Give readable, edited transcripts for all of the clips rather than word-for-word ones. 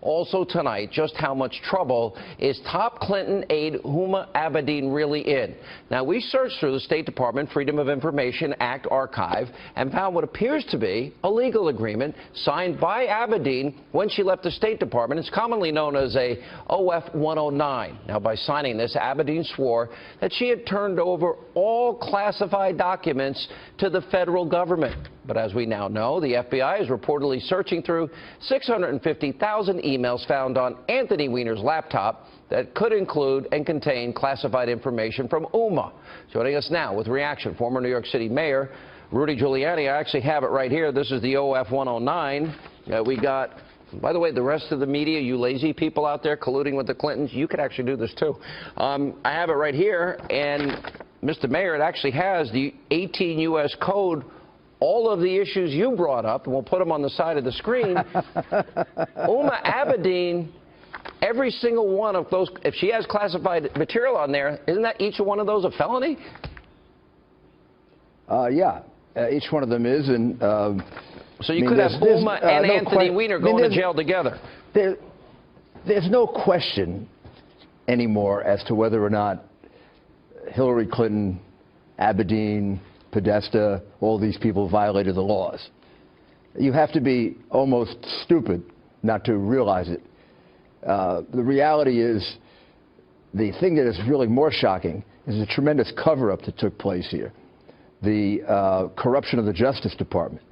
Also tonight, just how much trouble is top Clinton aide Huma Abedin really in? Now, we searched through the State Department Freedom of Information Act archive and found what appears to be a legal agreement signed by Abedin when she left the State Department. It's commonly known as a OF 109. Now, by signing this, Abedin swore that she had turned over all classified documents to the federal government. But as we now know, the FBI is reportedly searching through 650,000 emails found on Anthony Weiner's laptop that could include and contain classified information from Huma. Joining us now with reaction, former New York City Mayor Rudy Giuliani. I actually have it right here. This is the OF 109. We got, by the way, the rest of the media, you lazy people out there colluding with the Clintons, you could actually do this too. I have it right here, and Mr. Mayor, it actually has the 18 U.S. Code, all of the issues you brought up, and we'll put them on the side of the screen. Huma Abedin, every single one of those, if she has classified material on there, isn't that each one of those a felony? Yeah, each one of them is. And so you could have Huma and Anthony Weiner going to jail together. There's no question anymore as to whether or not Hillary Clinton, Abedin, Podesta, all these people violated the laws. You have to be almost stupid not to realize it. The reality is, the thing that is really more shocking is the tremendous cover-up that took place here. The corruption of the Justice Department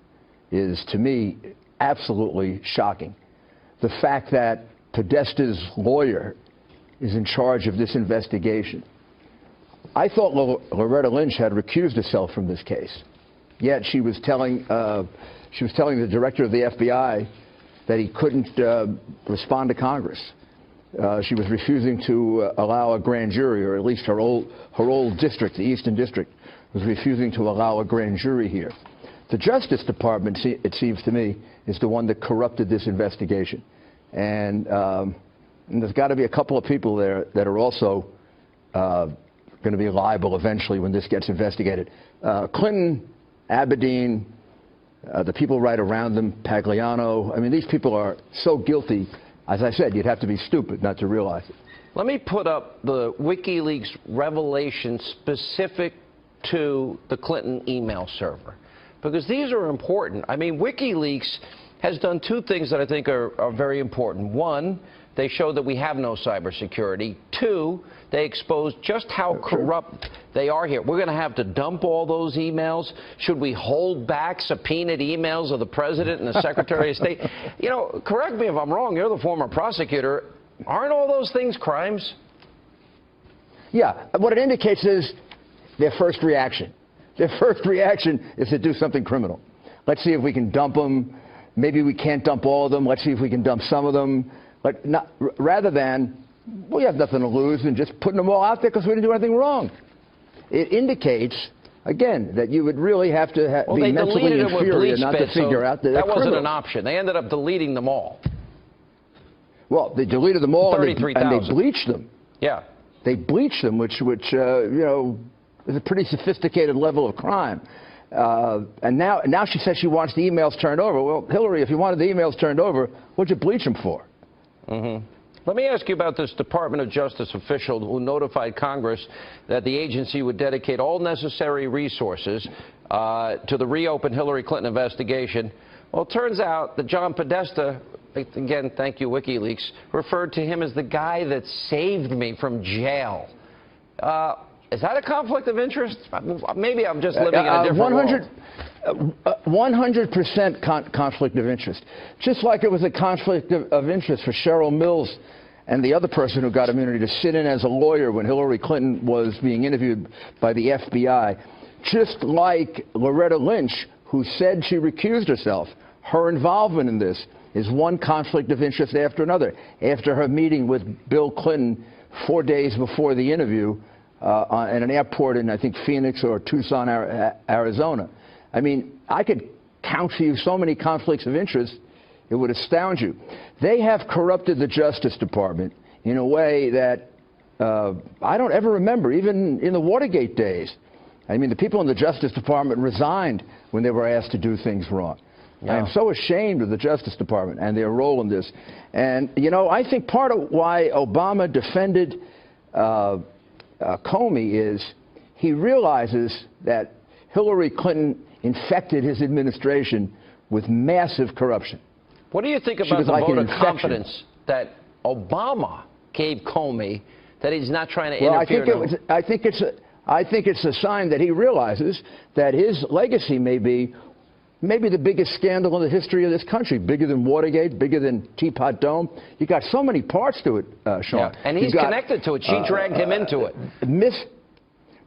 is, to me, absolutely shocking. The fact that Podesta's lawyer is in charge of this investigation. I thought Loretta Lynch had recused herself from this case, yet she was telling the director of the FBI that he couldn't respond to Congress. She was refusing to allow a grand jury, or at least her old district, the Eastern District, was refusing to allow a grand jury here. The Justice Department, it seems to me, is the one that corrupted this investigation. And there's got to be a couple of people there that are also going to be liable eventually when this gets investigated. Clinton, Abedin, the people right around them, Pagliano, I mean, these people are so guilty. As I said, you'd have to be stupid not to realize it. Let me put up the WikiLeaks revelation specific to the Clinton email server, because these are important. I mean, WikiLeaks has done two things that I think are very important. One, they show that we have no cybersecurity. Two, they expose just how corrupt they are here. We're going to have to dump all those emails. Should we hold back subpoenaed emails of the president and the secretary of state? You know, correct me if I'm wrong. You're the former prosecutor. Aren't all those things crimes? Yeah. What it indicates is their first reaction. Their first reaction is to do something criminal. Let's see if we can dump them. Maybe we can't dump all of them. Let's see if we can dump some of them. But not, rather than, we have nothing to lose, and just putting them all out there because we didn't do anything wrong. It indicates, again, that you would really have to be mentally inferior not to figure out that wasn't an option. They ended up deleting them all. Well, they deleted them all, and they bleached them. Yeah. They bleached them, which you know, is a pretty sophisticated level of crime. And now she says she wants the emails turned over. Well, Hillary, if you wanted the emails turned over, what'd you bleach them for? Let me ask you about this Department of Justice official who notified Congress that the agency would dedicate all necessary resources to the reopened Hillary Clinton investigation. Well, it turns out that John Podesta, again, thank you, WikiLeaks, referred to him as the guy that saved me from jail. Is that a conflict of interest? Maybe I'm just living in a different world. 100% conflict of interest. Just like it was a conflict of interest for Cheryl Mills and the other person who got immunity to sit in as a lawyer when Hillary Clinton was being interviewed by the FBI. Just like Loretta Lynch, who said she recused herself. Her involvement in this is one conflict of interest after another. After her meeting with Bill Clinton 4 days before the interview, at an airport in, I think, Phoenix or Tucson, Arizona. I mean, I could count for you so many conflicts of interest, it would astound you. They have corrupted the Justice Department in a way that I don't ever remember, even in the Watergate days. I mean, the people in the Justice Department resigned when they were asked to do things wrong. I am so ashamed of the Justice Department and their role in this. And, you know, I think part of why Obama defended Comey is he realizes that Hillary Clinton infected his administration with massive corruption. What do you think about the vote of confidence that Obama gave Comey, that he's not trying to interfere? I think it's a sign that he realizes that his legacy may be maybe the biggest scandal in the history of this country, bigger than Watergate, bigger than Teapot Dome. You got so many parts to it, Sean. Yeah. And he's connected to it. She dragged him into it.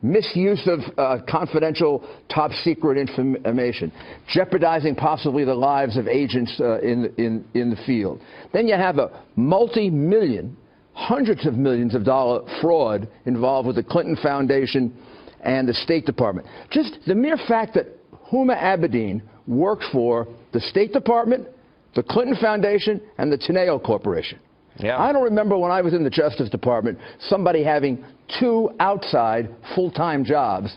Misuse of confidential, top-secret information, jeopardizing possibly the lives of agents in the field. Then you have a multi-million, hundreds of millions of dollar fraud involved with the Clinton Foundation and the State Department. Just the mere fact that Huma Abedin worked for the State Department, the Clinton Foundation, and the Teneo Corporation. Yeah. I don't remember when I was in the Justice Department somebody having 2 outside full-time jobs,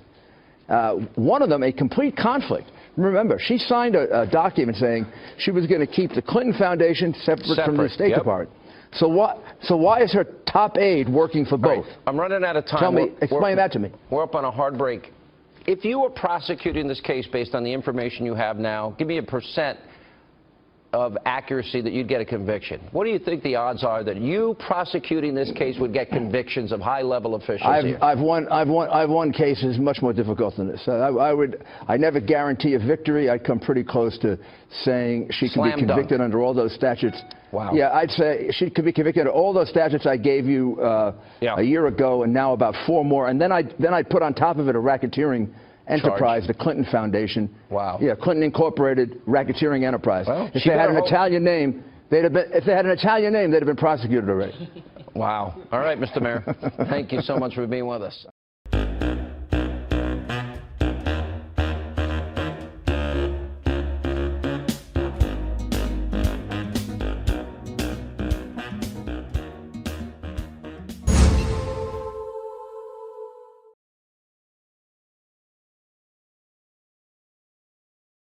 one of them a complete conflict. Remember, she signed a document saying she was going to keep the Clinton Foundation separate from the State Department. So why is her top aide working for both? Right. I'm running out of time. Explain that to me. We're up on a hard break. If you were prosecuting this case based on the information you have now, give me a % of accuracy that you'd get a conviction. What do you think the odds are that you prosecuting this case would get convictions of high-level officials here? I've won cases much more difficult than this. I never guarantee a victory. I'd come pretty close to saying she can be convicted under all those statutes. Wow. Yeah, I'd say she could be convicted under all those statutes I gave you a year ago, and now about 4 more. And then I'd put on top of it a racketeering enterprise, the Clinton Foundation. Wow. Yeah, Clinton Incorporated racketeering enterprise. Well, if they had an Italian name, they'd have been prosecuted already. Wow. All right, Mr. Mayor. Thank you so much for being with us.